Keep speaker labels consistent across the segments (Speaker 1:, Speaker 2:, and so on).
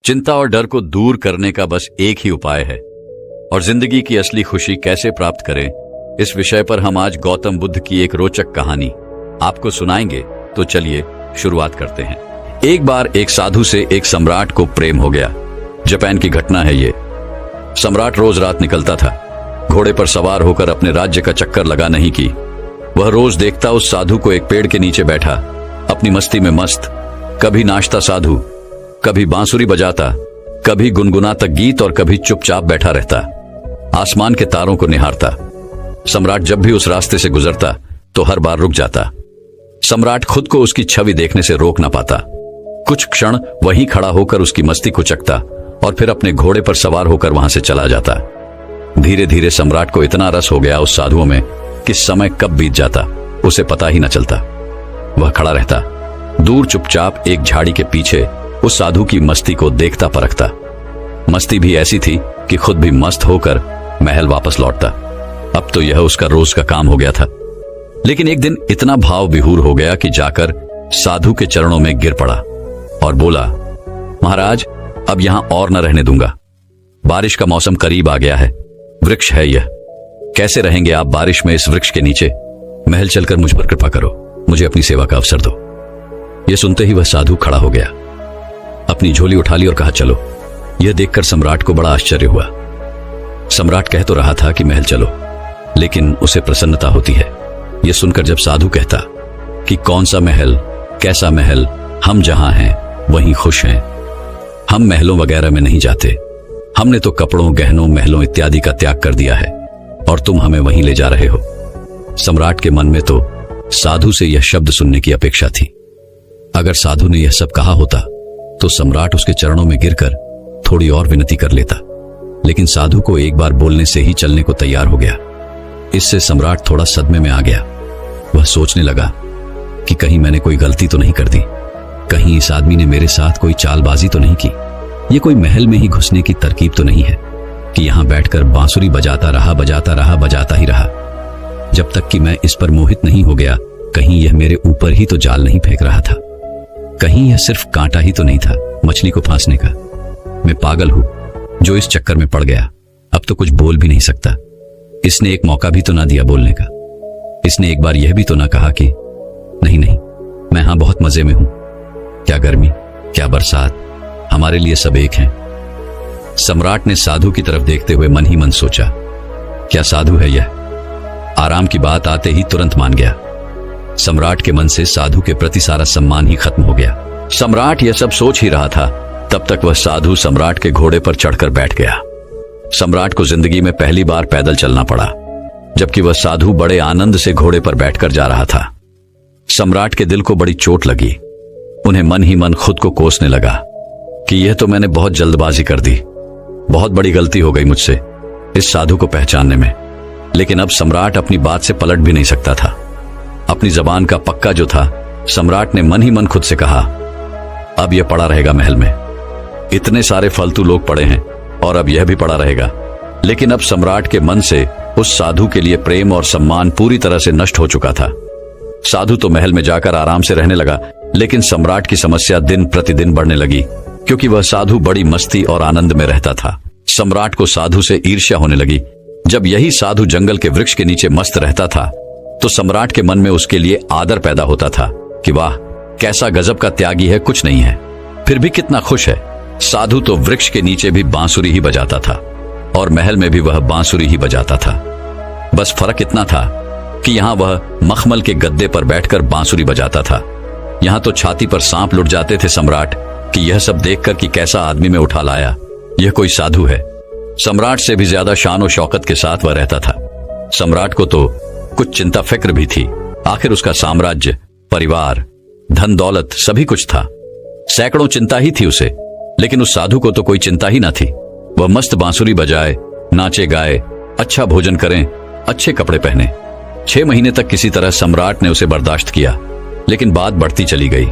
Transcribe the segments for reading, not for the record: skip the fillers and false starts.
Speaker 1: चिंता और डर को दूर करने का बस एक ही उपाय है, और जिंदगी की असली खुशी कैसे प्राप्त करें, इस विषय पर हम आज गौतम बुद्ध की एक रोचक कहानी आपको सुनाएंगे। तो चलिए शुरुआत करते हैं। एक बार एक साधु से एक सम्राट को प्रेम हो गया। जापान की घटना है ये। सम्राट रोज रात निकलता था, घोड़े पर सवार होकर अपने राज्य का चक्कर लगा नहीं की। वह रोज देखता उस साधु को एक पेड़ के नीचे बैठा, अपनी मस्ती में मस्त, कभी नाचता साधु, कभी बांसुरी बजाता, कभी गुनगुनाता गीत और कभी चुपचाप बैठा रहता, आसमान के तारों को निहारता। सम्राट जब भी उस रास्ते से गुजरता तो हर बार रुक जाता। सम्राट खुद को उसकी छवि देखने से रोक न पाता। कुछ क्षण वहीं खड़ा होकर उसकी मस्ती को चखता और फिर अपने घोड़े पर सवार होकर वहां से चला जाता। धीरे धीरे सम्राट को इतना रस हो गया उस साधुओं में कि समय कब बीत जाता उसे पता ही न चलता। वह खड़ा रहता, दूर चुपचाप एक झाड़ी के पीछे उस साधु की मस्ती को देखता परखता। मस्ती भी ऐसी थी कि खुद भी मस्त होकर महल वापस लौटता। अब तो यह उसका रोज का काम हो गया था। लेकिन एक दिन इतना भाव विहूर हो गया कि जाकर साधु के चरणों में गिर पड़ा और बोला, महाराज, अब यहां और न रहने दूंगा। बारिश का मौसम करीब आ गया है, वृक्ष है यह, कैसे रहेंगे आप बारिश में इस वृक्ष के नीचे? महल चलकर मुझ पर कृपा करो, मुझे अपनी सेवा का अवसर दो। यह सुनते ही वह साधु खड़ा हो गया, अपनी झोली उठा ली और कहा, चलो। यह देखकर सम्राट को बड़ा आश्चर्य हुआ। सम्राट कह तो रहा था कि महल चलो, लेकिन उसे प्रसन्नता होती है। यह सुनकर जब साधु कहता कि कौन सा महल, कैसा महल, हम जहां हैं वहीं खुश हैं, हम महलों वगैरह में नहीं जाते, हमने तो कपड़ों, गहनों, महलों इत्यादि का त्याग कर दिया है और तुम हमें वहीं ले जा रहे हो। सम्राट के मन में तो साधु से यह शब्द सुनने की अपेक्षा थी। अगर साधु ने यह सब कहा होता तो सम्राट उसके चरणों में गिरकर थोड़ी और विनती कर लेता, लेकिन साधु को एक बार बोलने से ही चलने को तैयार हो गया। इससे सम्राट थोड़ा सदमे में आ गया। वह सोचने लगा कि कहीं मैंने कोई गलती तो नहीं कर दी, कहीं इस आदमी ने मेरे साथ कोई चालबाजी तो नहीं की, ये कोई महल में ही घुसने की तरकीब तो नहीं है कि यहां बैठकर बांसुरी बजाता ही रहा जब तक कि मैं इस पर मोहित नहीं हो गया। कहीं यह मेरे ऊपर ही तो जाल नहीं फेंक रहा था, कहीं यह सिर्फ कांटा ही तो नहीं था मछली को फांसने का। मैं पागल हूं जो इस चक्कर में पड़ गया। अब तो कुछ बोल भी नहीं सकता। इसने एक मौका भी तो ना दिया बोलने का। इसने एक बार यह भी तो ना कहा कि नहीं, मैं यहां बहुत मजे में हूं, क्या गर्मी, क्या बरसात, हमारे लिए सब एक हैं। सम्राट ने साधु की तरफ देखते हुए मन ही मन सोचा, क्या साधु है यह? आराम की बात आते ही तुरंत मान गया। सम्राट के मन से साधु के प्रति सारा सम्मान ही खत्म हो गया। सम्राट यह सब सोच ही रहा था, तब तक वह साधु सम्राट के घोड़े पर चढ़कर बैठ गया। सम्राट को जिंदगी में पहली बार पैदल चलना पड़ा, जबकि वह साधु बड़े आनंद से घोड़े पर बैठकर जा रहा था। सम्राट के दिल को बड़ी चोट लगी। उन्हें मन ही मन खुद को कोसने लगा कि यह तो मैंने बहुत जल्दबाजी कर दी, बहुत बड़ी गलती हो गई मुझसे इस साधु को पहचानने में। लेकिन अब सम्राट अपनी बात से पलट भी नहीं सकता था। अपनी जबान का पक्का जो था, सम्राट ने मन ही मन खुद से कहा, अब यह पड़ा रहेगा महल में। इतने सारे फालतू लोग पड़े हैं और अब यह भी पड़ा रहेगा। लेकिन अब सम्राट के मन से उस साधु के लिए प्रेम और सम्मान पूरी तरह से नष्ट हो चुका था। साधु तो महल में जाकर आराम से रहने लगा, लेकिन सम्राट की समस्या दिन प्रतिदिन बढ़ने लगी, क्योंकि वह साधु बड़ी मस्ती और आनंद में रहता था। सम्राट को साधु से ईर्ष्या होने लगी। जब यही साधु जंगल के वृक्ष के नीचे मस्त रहता था तो सम्राट के मन में उसके लिए आदर पैदा होता था कि वाह, कैसा गजब का त्यागी है, कुछ नहीं है, फिर भी कितना खुश है। साधु तो वृक्ष के नीचे भी बांसुरी ही बजाता था और महल में भी वह बांसुरी ही बजाता था। बस फर्क इतना था कि यहां वह मखमल के गद्दे पर बैठकर बांसुरी बजाता था, यहां तो छाती पर सांप लुट जाते थे सम्राट कि यह सब देखकर कि कैसा आदमी में उठा लाया, यह कोई साधु है। सम्राट से भी ज्यादा शान और शौकत के साथ वह रहता था। सम्राट को तो कुछ चिंता फिक्र भी थी। आखिर उसका साम्राज्य, परिवार, धन दौलत सभी कुछ था। सैकड़ों चिंता ही थी उसे, लेकिन उस साधु को तो कोई चिंता ही ना थी। वह मस्त बांसुरी बजाए, नाचे गाए, अच्छा भोजन करें, अच्छे कपड़े पहने। 6 महीने तक किसी तरह सम्राट ने उसे बर्दाश्त किया, लेकिन बात बढ़ती चली गई,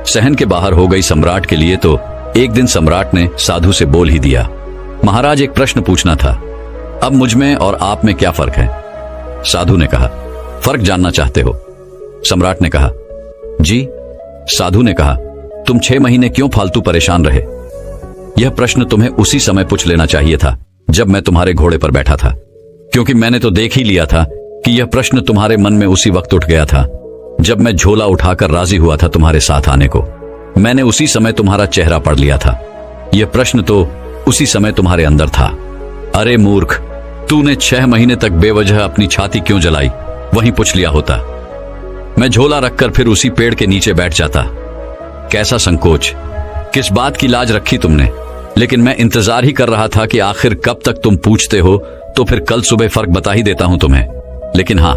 Speaker 1: सहन के बाहर हो गई सम्राट के लिए। तो एक दिन सम्राट ने साधु से बोल ही दिया, महाराज, एक प्रश्न पूछना था, अब मुझ में और आप में क्या फर्क है? साधु ने कहा, फर्क जानना चाहते हो? सम्राट ने कहा, जी। साधु ने कहा, तुम 6 महीने क्यों फालतू परेशान रहे? यह प्रश्न तुम्हें उसी समय पूछ लेना चाहिए था जब मैं तुम्हारे घोड़े पर बैठा था, क्योंकि मैंने तो देख ही लिया था कि यह प्रश्न तुम्हारे मन में उसी वक्त उठ गया था जब मैं झोला उठाकर राजी हुआ था तुम्हारे साथ आने को। मैंने उसी समय तुम्हारा चेहरा पढ़ लिया था। यह प्रश्न तो उसी समय तुम्हारे अंदर था। अरे मूर्ख, तूने 6 महीने तक बेवजह अपनी छाती क्यों जलाई? वहीं पूछ लिया होता। मैं झोला रखकर फिर उसी पेड़ के नीचे बैठ जाता। कैसा संकोच, किस बात की लाज रखी तुमने? लेकिन मैं इंतजार ही कर रहा था कि आखिर कब तक तुम पूछते हो, तो फिर कल सुबह फर्क बता ही देता हूं तुम्हें। लेकिन हां,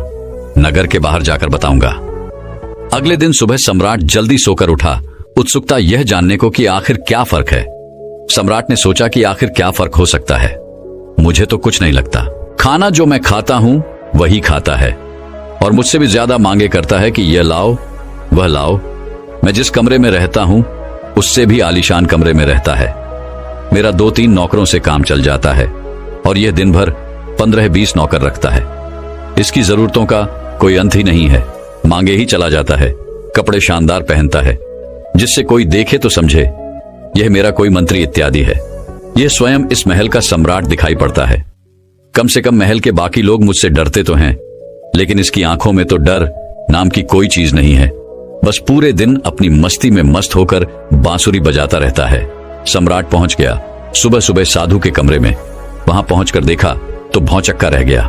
Speaker 1: नगर के बाहर जाकर बताऊंगा। अगले दिन सुबह सम्राट जल्दी सोकर उठा, उत्सुकता यह जानने को कि आखिर क्या फर्क है। सम्राट ने सोचा कि आखिर क्या फर्क हो सकता है। मुझे तो कुछ नहीं लगता। खाना जो मैं खाता हूं वही खाता है और मुझसे भी ज्यादा मांगे करता है कि यह लाओ वह लाओ। मैं जिस कमरे में रहता हूं उससे भी आलीशान कमरे में रहता है। मेरा 2-3 नौकरों से काम चल जाता है और यह दिन भर 15-20 नौकर रखता है। इसकी जरूरतों का कोई अंत ही नहीं है। मांगे ही चला जाता है। कपड़े शानदार पहनता है जिससे कोई देखे तो समझे यह मेरा कोई मंत्री इत्यादि है। यह स्वयं इस महल का सम्राट दिखाई पड़ता है। कम से कम महल के बाकी लोग मुझसे डरते तो हैं, लेकिन इसकी आंखों में तो डर नाम की कोई चीज नहीं है। बस पूरे दिन अपनी मस्ती में मस्त होकर बांसुरी बजाता रहता है। सम्राट पहुंच गया सुबह सुबह साधु के कमरे में। वहां पहुंचकर देखा तो भौंचक्का रह गया।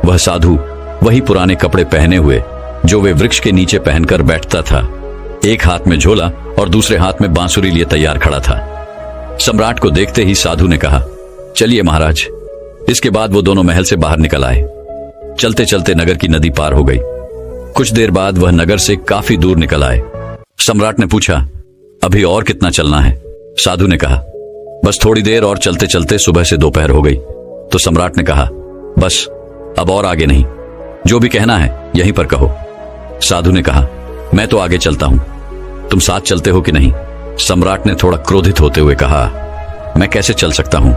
Speaker 1: वह साधु वही पुराने कपड़े पहने हुए जो वे वृक्ष के नीचे पहनकर बैठता था। एक हाथ में झोला और दूसरे हाथ में बांसुरी लिए तैयार खड़ा था। सम्राट को देखते ही साधु ने कहा, चलिए महाराज। इसके बाद वो दोनों महल से बाहर निकल आए। चलते चलते नगर की नदी पार हो गई। कुछ देर बाद वह नगर से काफी दूर निकल आए। सम्राट ने पूछा, अभी और कितना चलना है? साधु ने कहा, बस थोड़ी देर और चलते चलते सुबह से दोपहर हो गई। तो सम्राट ने कहा, बस अब और आगे नहीं, जो भी कहना है यहीं पर कहो। साधु ने कहा, मैं तो आगे चलता हूं, तुम साथ चलते हो कि नहीं? सम्राट ने थोड़ा क्रोधित होते हुए कहा, मैं कैसे चल सकता हूं?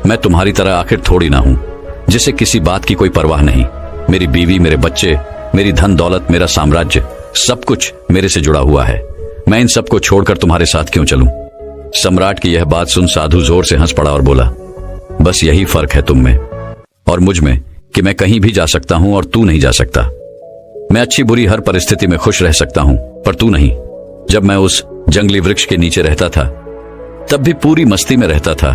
Speaker 1: मैं तुम्हारी तरह आखिर थोड़ी ना हूं जिसे किसी बात की कोई परवाह नहीं। मेरी बीवी, मेरे बच्चे, मेरी धन दौलत, मेरा साम्राज्य, सब कुछ मेरे से जुड़ा हुआ है। मैं इन सबको छोड़कर तुम्हारे साथ क्यों चलूं? सम्राट की यह बात सुन साधु जोर से हंस पड़ा और बोला, बस यही फर्क है तुम में और मुझ में कि मैं कहीं भी जा सकता हूं और तू नहीं जा सकता। मैं अच्छी बुरी हर परिस्थिति में खुश रह सकता हूं, पर तू नहीं। जब मैं उस जंगली वृक्ष के नीचे रहता था तब भी पूरी मस्ती में रहता था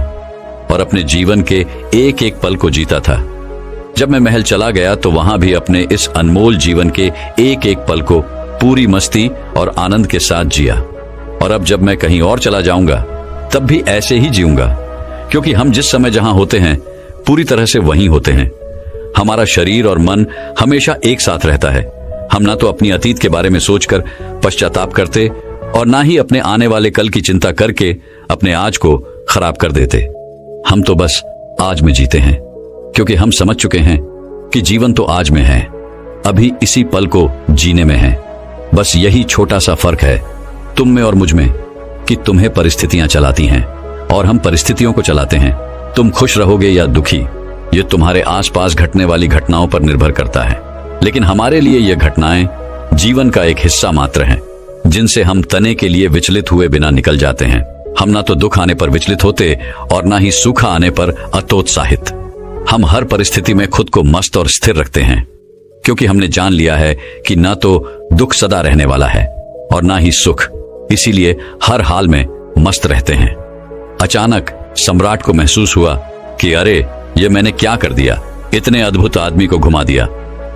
Speaker 1: और अपने जीवन के एक एक पल को जीता था। जब मैं महल चला गया तो वहां भी अपने इस अनमोल जीवन के एक एक पल को पूरी मस्ती और आनंद के साथ जिया। और अब जब मैं कहीं और चला जाऊंगा तब भी ऐसे ही जीऊंगा, क्योंकि हम जिस समय जहां होते हैं पूरी तरह से वहीं होते हैं। हमारा शरीर और मन हमेशा एक साथ रहता है। हम ना तो अपनी अतीत के बारे में सोचकर पश्चाताप करते और ना ही अपने आने वाले कल की चिंता करके अपने आज को खराब कर देते। हम तो बस आज में जीते हैं, क्योंकि हम समझ चुके हैं कि जीवन तो आज में है, अभी इसी पल को जीने में है। बस यही छोटा सा फर्क है तुम में और मुझ में कि तुम्हें परिस्थितियां चलाती हैं और हम परिस्थितियों को चलाते हैं। तुम खुश रहोगे या दुखी, ये तुम्हारे आसपास घटने वाली घटनाओं पर निर्भर करता है। लेकिन हमारे लिए ये घटनाएं जीवन का एक हिस्सा मात्र हैं, जिनसे हम तने के लिए विचलित हुए बिना निकल जाते हैं। हम ना तो दुख आने पर विचलित होते और ना ही सुख आने पर अतोत्साहित। हम हर परिस्थिति में खुद को मस्त और स्थिर रखते हैं, क्योंकि हमने जान लिया है कि ना तो दुख सदा रहने वाला है और ना ही सुख, इसीलिए हर हाल में मस्त रहते हैं। अचानक सम्राट को महसूस हुआ कि अरे, ये मैंने क्या कर दिया? इतने अद्भुत आदमी को घुमा दिया।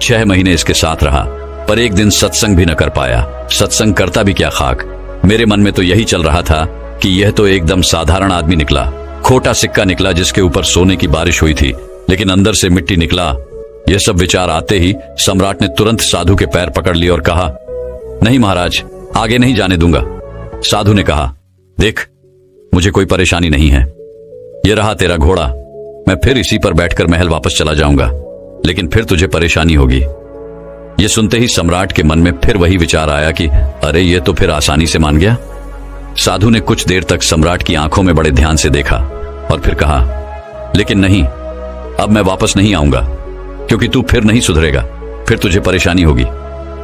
Speaker 1: 6 महीने इसके साथ रहा, पर एक दिन सत्संग भी न कर पाया। सत्संग करता भी क्या खाक। मेरे मन में तो यही चल रहा था कि यह तो एकदम साधारण आदमी निकला, खोटा सिक्का निकला जिसके ऊपर सोने की बारिश हुई थी, लेकिन अंदर से मिट्टी निकला। यह सब विचार आते ही सम्राट ने तुरंत साधु के पैर पकड़ लिए और कहा, नहीं महाराज, आगे नहीं जाने दूंगा। साधु ने कहा, देख, मुझे कोई परेशानी नहीं है। यह रहा तेरा घोड़ा, मैं फिर इसी पर बैठकर महल वापस चला जाऊंगा, लेकिन फिर तुझे परेशानी होगी। यह सुनते ही सम्राट के मन में फिर वही विचार आया कि अरे, ये तो फिर आसानी से मान गया। साधु ने कुछ देर तक सम्राट की आंखों में बड़े ध्यान से देखा और फिर कहा, लेकिन नहीं, अब मैं वापस नहीं आऊंगा, क्योंकि तू फिर नहीं सुधरेगा। फिर तुझे परेशानी होगी,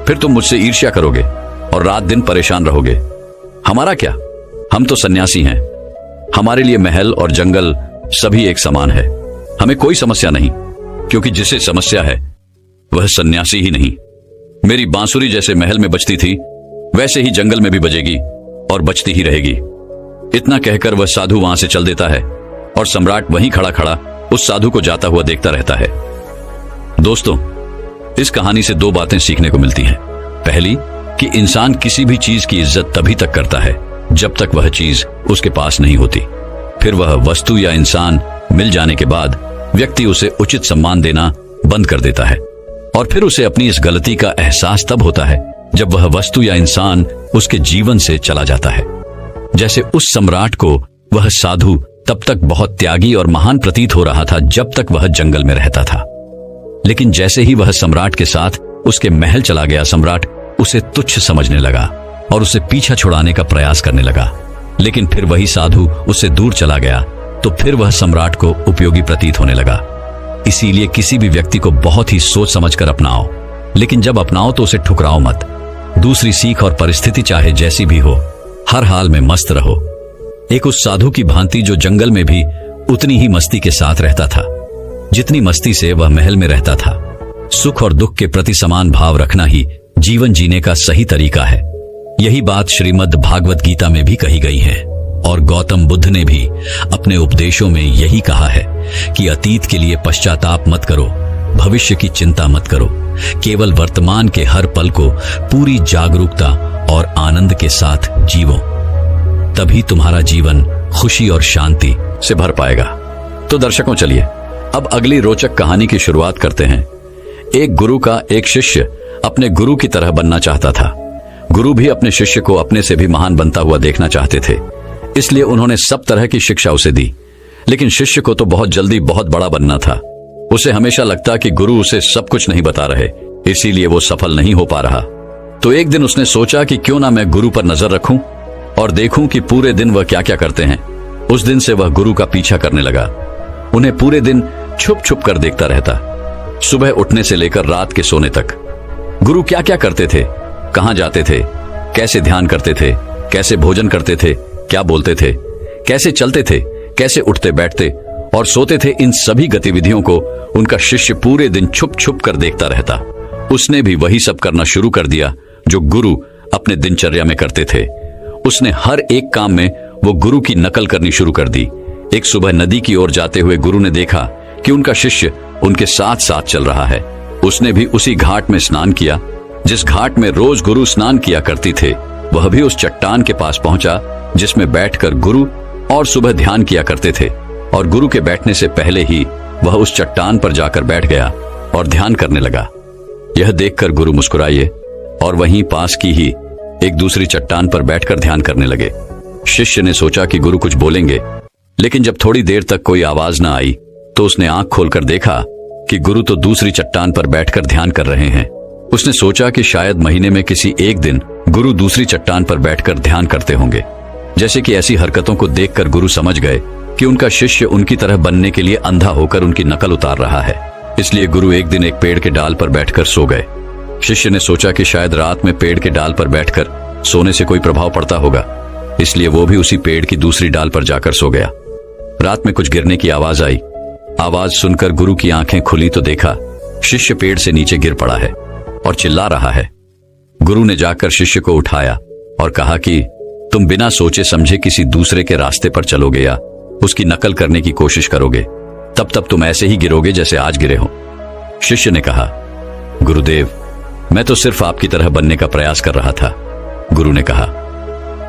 Speaker 1: फिर तुम मुझसे ईर्ष्या करोगे और रात दिन परेशान रहोगे। हमारा क्या, हम तो सन्यासी हैं, हमारे लिए महल और जंगल सभी एक समान है। हमें कोई समस्या नहीं, क्योंकि जिसे समस्या है वह सन्यासी ही नहीं। मेरी बांसुरी जैसे महल में बजती थी, वैसे ही जंगल में भी बजेगी और बजती ही रहेगी। इतना कहकर वह साधु वहां से चल देता है और सम्राट वहीं खड़ा खड़ा उस साधु को जाता हुआ देखता रहता है। दोस्तों, इस कहानी से दो बातें सीखने को मिलती हैं। पहली, कि इंसान किसी भी चीज की इज्जत तभी तक करता है जब तक वह चीज उसके पास नहीं होती। फिर वह वस्तु या इंसान मिल जाने के बाद व्यक्ति उसे उचित सम्मान देना बंद कर देता है। और फिर उसे अपनी इस गलती का एहसास तब होता है जब वह वस्तु या इंसान उसके जीवन से चला जाता है। जैसे उस सम्राट को वह साधु तब तक बहुत त्यागी और महान प्रतीत हो रहा था जब तक वह जंगल में रहता था, लेकिन जैसे ही वह सम्राट के साथ उसके महल चला गया, सम्राट उसे तुच्छ समझने लगा और उसे पीछा छुड़ाने का प्रयास करने लगा। लेकिन फिर वही साधु उससे दूर चला गया तो फिर वह सम्राट को उपयोगी प्रतीत होने लगा। इसीलिए किसी भी व्यक्ति को बहुत ही सोच समझकर अपनाओ, लेकिन जब अपनाओ तो उसे ठुकराओ मत। दूसरी सीख और परिस्थिति चाहे जैसी भी हो, हर हाल में मस्त रहो। एक उस साधु की भांति जो जंगल में भी उतनी ही मस्ती के साथ रहता था जितनी मस्ती से वह महल में रहता था। सुख और दुख के प्रति समान भाव रखना ही जीवन जीने का सही तरीका है। यही बात श्रीमद् भागवत गीता में भी कही गई है और गौतम बुद्ध ने भी अपने उपदेशों में यही कहा है कि अतीत के लिए पश्चाताप मत करो, भविष्य की चिंता मत करो, केवल वर्तमान के हर पल को पूरी जागरूकता और आनंद के साथ जीवो, तभी तुम्हारा जीवन खुशी और शांति से भर पाएगा। तो दर्शकों, चलिए अब अगली रोचक कहानी की शुरुआत करते हैं। एक गुरु का एक शिष्य अपने गुरु की तरह बनना चाहता था। गुरु भी अपने शिष्य को अपने से भी महान बनता हुआ देखना चाहते थे, इसलिए उन्होंने सब तरह की शिक्षा उसे दी। लेकिन शिष्य को तो बहुत जल्दी बहुत बड़ा बनना था। उसे हमेशा लगता कि गुरु उसे सब कुछ नहीं बता रहे, इसीलिए वो सफल नहीं हो पा रहा। तो एक दिन उसने सोचा कि क्यों ना मैं गुरु पर नजर रखूं और देखूं कि पूरे दिन वह क्या क्या करते हैं। उस दिन से वह गुरु का पीछा करने लगा। उन्हें पूरे दिन छुप छुप कर देखता रहता, सुबह उठने से लेकर रात के सोने तक। गुरु क्या क्या करते थे, कहां जाते थे, कैसे ध्यान करते थे, कैसे भोजन करते थे, क्या बोलते थे, कैसे चलते थे, कैसे उठते बैठते और सोते थे, इन सभी गतिविधियों को उनका शिष्य पूरे दिन छुप छुप कर देखता रहता। उसने भी वही सब करना शुरू कर दिया जो गुरु अपने दिनचर्या में करते थे। उसने हर एक काम में वो गुरु की नकल करनी शुरू कर दी। एक सुबह नदी की ओर जाते हुए गुरु ने देखा कि उनका शिष्य उनके साथ साथ चल रहा है। उसने भी उसी घाट में स्नान किया जिस घाट में रोज गुरु स्नान किया करती थे। वह भी उस चट्टान के पास पहुंचा जिसमें बैठकर गुरु और सुबह ध्यान किया करते थे, और गुरु के बैठने से पहले ही वह उस चट्टान पर जाकर बैठ गया और ध्यान करने लगा। यह देखकर गुरु मुस्कुराए और वहीं पास की ही एक दूसरी चट्टान पर बैठकर ध्यान करने लगे। शिष्य ने सोचा कि गुरु कुछ बोलेंगे, लेकिन जब थोड़ी देर तक कोई आवाज न आई तो उसने आंख खोलकर देखा कि गुरु तो दूसरी चट्टान पर बैठकर ध्यान कर रहे हैं। उसने सोचा कि शायद महीने में किसी एक दिन गुरु दूसरी चट्टान पर बैठकर ध्यान करते होंगे। जैसे कि ऐसी हरकतों को देखकर गुरु समझ गए कि उनका शिष्य उनकी तरह बनने के लिए अंधा होकर उनकी नकल उतार रहा है। इसलिए गुरु एक दिन एक पेड़ के डाल पर बैठकर सो गए। शिष्य ने सोचा कि शायद रात में पेड़ के डाल पर बैठकर सोने से कोई प्रभाव पड़ता होगा, इसलिए वो भी उसी पेड़ की दूसरी डाल पर जाकर सो गया। रात में कुछ गिरने की आवाज आई। आवाज सुनकर गुरु की आंखें खुली तो देखा शिष्य पेड़ से नीचे गिर पड़ा है और चिल्ला रहा है। गुरु ने जाकर शिष्य को उठाया और कहा कि तुम बिना सोचे समझे किसी दूसरे के रास्ते पर चलोगे या उसकी नकल करने की कोशिश करोगे, तब तुम ऐसे ही गिरोगे जैसे आज गिरे हो। शिष्य ने कहा, गुरुदेव, मैं तो सिर्फ आपकी तरह बनने का प्रयास कर रहा था। गुरु ने कहा,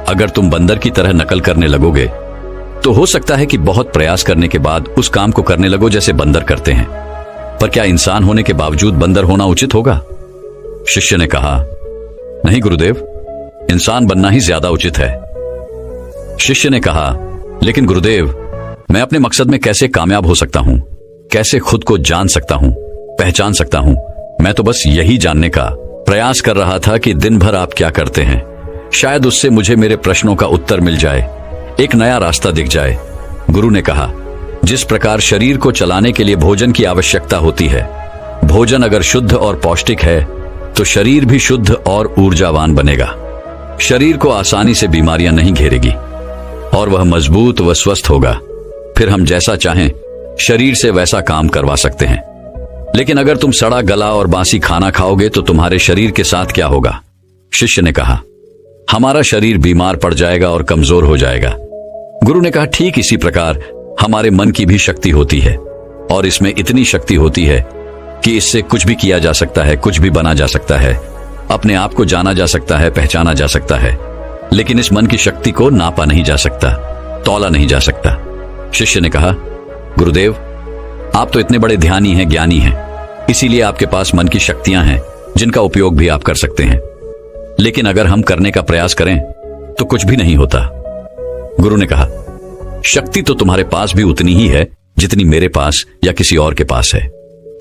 Speaker 1: अगर तुम बंदर की तरह नकल करने लगोगे तो हो सकता है कि बहुत प्रयास करने के बाद उस काम को करने लगो जैसे बंदर करते हैं, पर क्या इंसान होने के बावजूद बंदर होना उचित होगा? शिष्य ने कहा, नहीं गुरुदेव, इंसान बनना ही ज्यादा उचित है। शिष्य ने कहा, लेकिन गुरुदेव, मैं अपने मकसद में कैसे कामयाब हो सकता हूं, कैसे खुद को जान सकता हूं, पहचान सकता हूं? मैं तो बस यही जानने का प्रयास कर रहा था कि दिन भर आप क्या करते हैं। शायद उससे मुझे मेरे प्रश्नों का उत्तर मिल जाए, एक नया रास्ता दिख जाए। गुरु ने कहा, जिस प्रकार शरीर को चलाने के लिए भोजन की आवश्यकता होती है, भोजन अगर शुद्ध और पौष्टिक है तो शरीर भी शुद्ध और ऊर्जावान बनेगा। शरीर को आसानी से बीमारियां नहीं घेरेगी। और वह मजबूत व स्वस्थ होगा। फिर हम जैसा चाहें शरीर से वैसा काम करवा सकते हैं। लेकिन अगर तुम सड़ा गला और बासी खाना खाओगे तो तुम्हारे शरीर के साथ क्या होगा? शिष्य ने कहा, हमारा शरीर बीमार पड़ जाएगा और कमजोर हो जाएगा। गुरु ने कहा, ठीक इसी प्रकार हमारे मन की भी शक्ति होती है, और इसमें इतनी शक्ति होती है कि इससे कुछ भी किया जा सकता है, कुछ भी बना जा सकता है, अपने आप को जाना जा सकता है, पहचाना जा सकता है। लेकिन इस मन की शक्ति को नापा नहीं जा सकता, तौला नहीं जा सकता। शिष्य ने कहा, गुरुदेव, आप तो इतने बड़े ध्यानी हैं, ज्ञानी हैं, इसीलिए आपके पास मन की शक्तियां हैं जिनका उपयोग भी आप कर सकते हैं। लेकिन अगर हम करने का प्रयास करें तो कुछ भी नहीं होता। गुरु ने कहा, शक्ति तो तुम्हारे पास भी उतनी ही है जितनी मेरे पास या किसी और के पास है।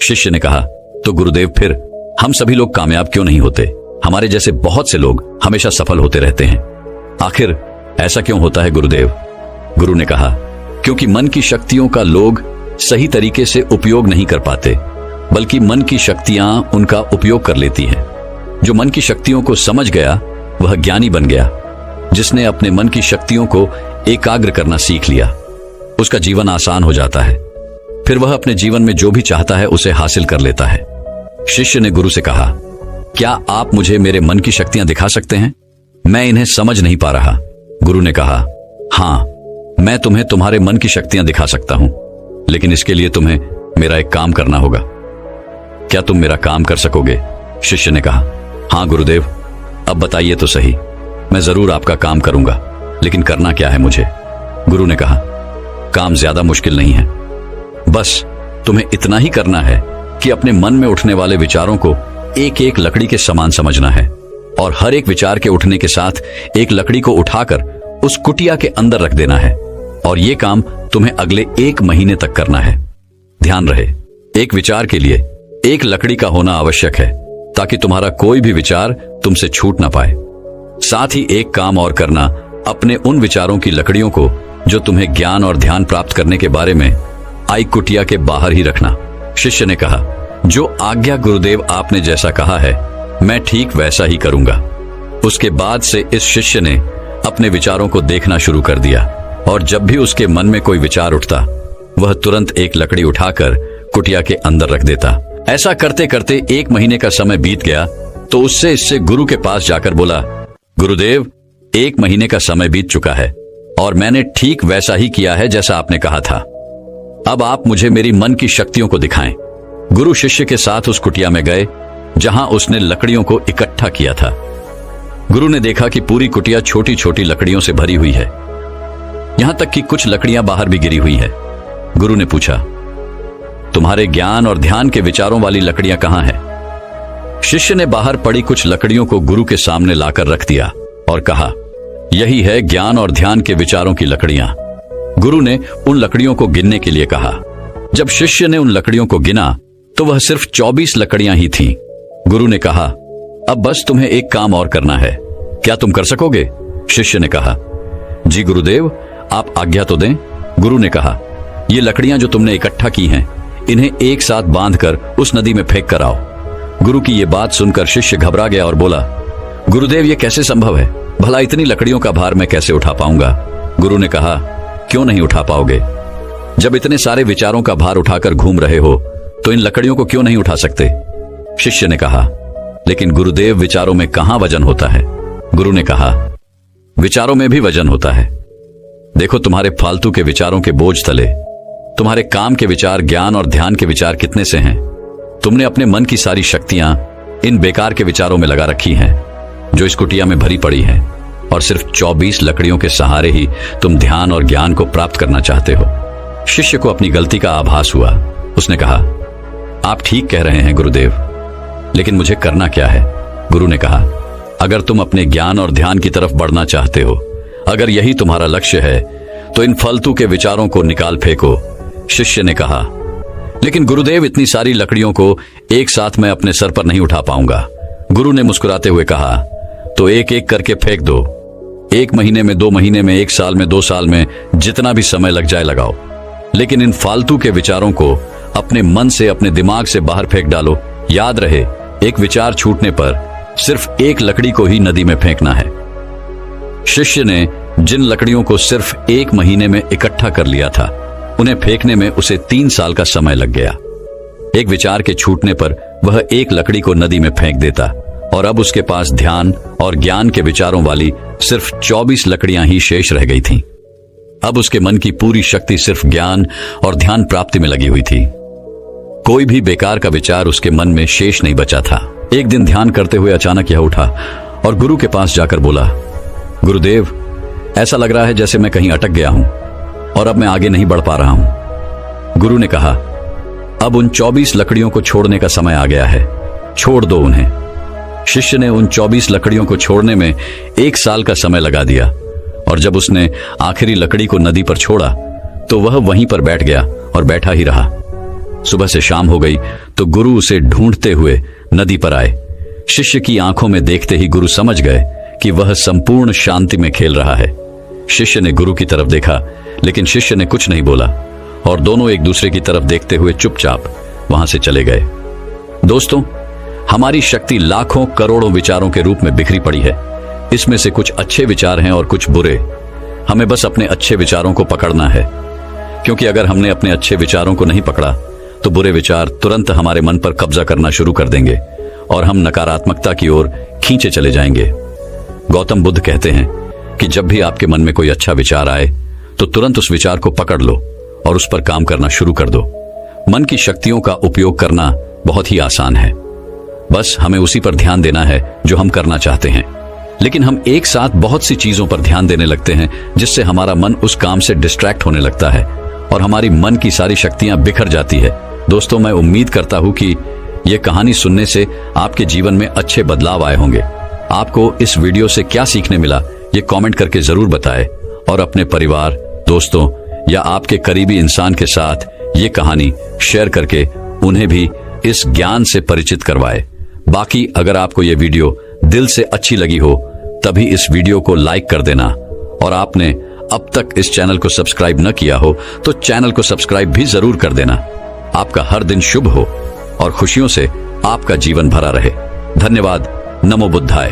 Speaker 1: शिष्य ने कहा, तो गुरुदेव, फिर हम सभी लोग कामयाब क्यों नहीं होते? हमारे जैसे बहुत से लोग हमेशा सफल होते रहते हैं। आखिर ऐसा क्यों होता है गुरुदेव? गुरु ने कहा, क्योंकि मन की शक्तियों का लोग सही तरीके से उपयोग नहीं कर पाते, बल्कि मन की शक्तियां उनका उपयोग कर लेती हैं। जो मन की शक्तियों को समझ गया वह ज्ञानी बन गया। जिसने अपने मन की शक्तियों को एकाग्र करना सीख लिया, उसका जीवन आसान हो जाता है। फिर वह अपने जीवन में जो भी चाहता है उसे हासिल कर लेता है। शिष्य ने गुरु से कहा, क्या आप मुझे मेरे मन की शक्तियां दिखा सकते हैं? मैं इन्हें समझ नहीं पा रहा। गुरु ने कहा, हाँ, मैं तुम्हें तुम्हारे मन की शक्तियां दिखा सकता हूं, लेकिन इसके लिए तुम्हें मेरा एक काम करना होगा। क्या तुम मेरा काम कर सकोगे? शिष्य ने कहा, हाँ गुरुदेव, अब बताइए तो सही, मैं जरूर आपका काम करूंगा, लेकिन करना क्या है मुझे? गुरु ने कहा, काम ज्यादा मुश्किल नहीं है, बस तुम्हें इतना ही करना है कि अपने मन में उठने वाले विचारों को एक एक लकड़ी के समान समझना है, और हर एक विचार के उठने के साथ एक लकड़ी को उठाकर उस कुटिया के अंदर रख देना है। और यह काम तुम्हें अगले 1 महीने तक करना है। ध्यान रहे, एक विचार के लिए एक लकड़ी का होना आवश्यक है, ताकि तुम्हारा कोई भी विचार तुमसे छूट ना पाए। साथ ही एक काम और करना, अपने उन विचारों की लकड़ियों को जो तुम्हें ज्ञान और ध्यान प्राप्त करने के बारे में आई कुटिया के बाहर ही रखना। शिष्य ने कहा, जो आज्ञा गुरुदेव आपने जैसा कहा है मैं ठीक वैसा ही करूंगा। उसके बाद से इस शिष्य ने अपने विचारों को देखना शुरू कर दिया, और जब भी उसके मन में कोई विचार उठता वह तुरंत एक लकड़ी उठाकर कुटिया के अंदर रख देता। ऐसा करते करते 1 महीने का समय बीत गया तो इससे गुरु के पास जाकर बोला, गुरुदेव, 1 महीने का समय बीत चुका है और मैंने ठीक वैसा ही किया है जैसा आपने कहा था। अब आप मुझे मेरी मन की शक्तियों को दिखाएं। गुरु शिष्य के साथ उस कुटिया में गए जहां उसने लकड़ियों को इकट्ठा किया था। गुरु ने देखा कि पूरी कुटिया छोटी छोटी लकड़ियों से भरी हुई है, यहां तक कि कुछ लकड़ियां बाहर भी गिरी हुई है। गुरु ने पूछा, तुम्हारे ज्ञान और ध्यान के विचारों वाली लकड़ियां कहां हैं? शिष्य ने बाहर पड़ी कुछ लकड़ियों को गुरु के सामने लाकर रख दिया और कहा, यही है ज्ञान और ध्यान के विचारों की लकड़ियां। गुरु ने उन लकड़ियों को गिनने के लिए कहा। जब शिष्य ने उन लकड़ियों को गिना तो वह सिर्फ 24 लकड़ियां ही थीं। गुरु ने कहा, अब बस तुम्हें एक काम और करना है, क्या तुम कर सकोगे? शिष्य ने कहा, जी गुरुदेव, आप आज्ञा तो दें। गुरु ने कहा, ये लकड़ियां जो तुमने इकट्ठा की हैं, इन्हें एक साथ बांधकर उस नदी में फेंक कर आओ। गुरु की ये बात सुनकर शिष्य घबरा गया और बोला, गुरुदेव, ये कैसे संभव है? भला इतनी लकड़ियों का भार मैं कैसे उठा पाऊंगा? गुरु ने कहा, क्यों नहीं उठा पाओगे? जब इतने सारे विचारों का भार उठाकर घूम रहे हो तो इन लकड़ियों को क्यों नहीं उठा सकते? शिष्य ने कहा, लेकिन गुरुदेव, विचारों में कहां वजन होता है? गुरु ने कहा, विचारों में भी वजन होता है। देखो, तुम्हारे फालतू के विचारों के बोझ तले तुम्हारे काम के विचार, ज्ञान और ध्यान के विचार कितने से हैं? तुमने अपने मन की सारी शक्तियां इन बेकार के विचारों में लगा रखी हैं जो इस कुटिया में भरी पड़ी हैं, और सिर्फ 24 लकड़ियों के सहारे ही तुम ध्यान और ज्ञान को प्राप्त करना चाहते हो। शिष्य को अपनी गलती का आभास हुआ। उसने कहा, आप ठीक कह रहे हैं गुरुदेव, लेकिन मुझे करना क्या है? गुरु ने कहा, अगर तुम अपने ज्ञान और ध्यान की तरफ बढ़ना चाहते हो, अगर यही तुम्हारा लक्ष्य है, तो इन फालतू के विचारों को निकाल फेंको। शिष्य ने कहा, लेकिन गुरुदेव, इतनी सारी लकड़ियों को एक साथ मैं अपने सर पर नहीं उठा पाऊंगा। गुरु ने मुस्कुराते हुए कहा, तो एक एक करके फेंक दो। 1 महीने में, 2 महीने में, 1 साल में, 2 साल में, जितना भी समय लग जाए लगाओ, लेकिन इन फालतू के विचारों को अपने मन से, अपने दिमाग से बाहर फेंक डालो। याद रहे, एक विचार छूटने पर सिर्फ एक लकड़ी को ही नदी में फेंकना है। शिष्य ने जिन लकड़ियों को सिर्फ 1 महीने में इकट्ठा कर लिया था, उन्हें फेंकने में उसे 3 साल का समय लग गया। एक विचार के छूटने पर वह एक लकड़ी को नदी में फेंक देता और अब उसके पास ध्यान और ज्ञान के विचारों वाली सिर्फ 24 लकड़ियां ही शेष रह गई थीं। अब उसके मन की पूरी शक्ति सिर्फ ज्ञान और ध्यान प्राप्ति में लगी हुई थी। कोई भी बेकार का विचार उसके मन में शेष नहीं बचा था। एक दिन ध्यान करते हुए अचानक यह उठा और गुरु के पास जाकर बोला, गुरुदेव, ऐसा लग रहा है जैसे मैं कहीं अटक गया हूं और अब मैं आगे नहीं बढ़ पा रहा हूं। गुरु ने कहा, अब उन 24 लकड़ियों को छोड़ने का समय आ गया है, छोड़ दो उन्हें। शिष्य ने उन 24 लकड़ियों को छोड़ने में 1 साल का समय लगा दिया और जब उसने आखिरी लकड़ी को नदी पर छोड़ा तो वह वहीं पर बैठ गया और बैठा ही रहा। सुबह से शाम हो गई तो गुरु उसे ढूंढते हुए नदी पर आए। शिष्य की आंखों में देखते ही गुरु समझ गए कि वह संपूर्ण शांति में खेल रहा है। शिष्य ने गुरु की तरफ देखा, लेकिन शिष्य ने कुछ नहीं बोला और दोनों एक दूसरे की तरफ देखते हुए चुपचाप वहां से चले गए। दोस्तों, हमारी शक्ति लाखों करोड़ों विचारों के रूप में बिखरी पड़ी है। इसमें से कुछ अच्छे विचार हैं और कुछ बुरे। हमें बस अपने अच्छे विचारों को पकड़ना है, क्योंकि अगर हमने अपने अच्छे विचारों को नहीं पकड़ा तो बुरे विचार तुरंत हमारे मन पर कब्जा करना शुरू कर देंगे और हम नकारात्मकता की ओर खींचे चले जाएंगे। गौतम बुद्ध कहते हैं कि जब भी आपके मन में कोई अच्छा विचार आए तो तुरंत उस विचार को पकड़ लो और उस पर काम करना शुरू कर दो। मन की शक्तियों का उपयोग करना बहुत ही आसान है, बस हमें उसी पर ध्यान देना है जो हम करना चाहते हैं। लेकिन हम एक साथ बहुत सी चीजों पर ध्यान देने लगते हैं, जिससे हमारा मन उस काम से डिस्ट्रैक्ट होने लगता है और हमारी मन की सारी शक्तियां बिखर जाती है। दोस्तों, मैं उम्मीद करता हूं कि यह कहानी सुनने से आपके जीवन में अच्छे बदलाव आए होंगे। आपको इस वीडियो से क्या सीखने मिला, ये कमेंट करके जरूर बताएं और अपने परिवार, दोस्तों या आपके करीबी इंसान के साथ ये कहानी शेयर करके उन्हें भी इस ज्ञान से परिचित करवाएं। बाकी अगर आपको ये वीडियो दिल से अच्छी लगी हो तभी इस वीडियो को लाइक कर देना और आपने अब तक इस चैनल को सब्सक्राइब न किया हो तो चैनल को सब्सक्राइब भी जरूर कर देना। आपका हर दिन शुभ हो और खुशियों से आपका जीवन भरा रहे। धन्यवाद। नमो बुद्धाय।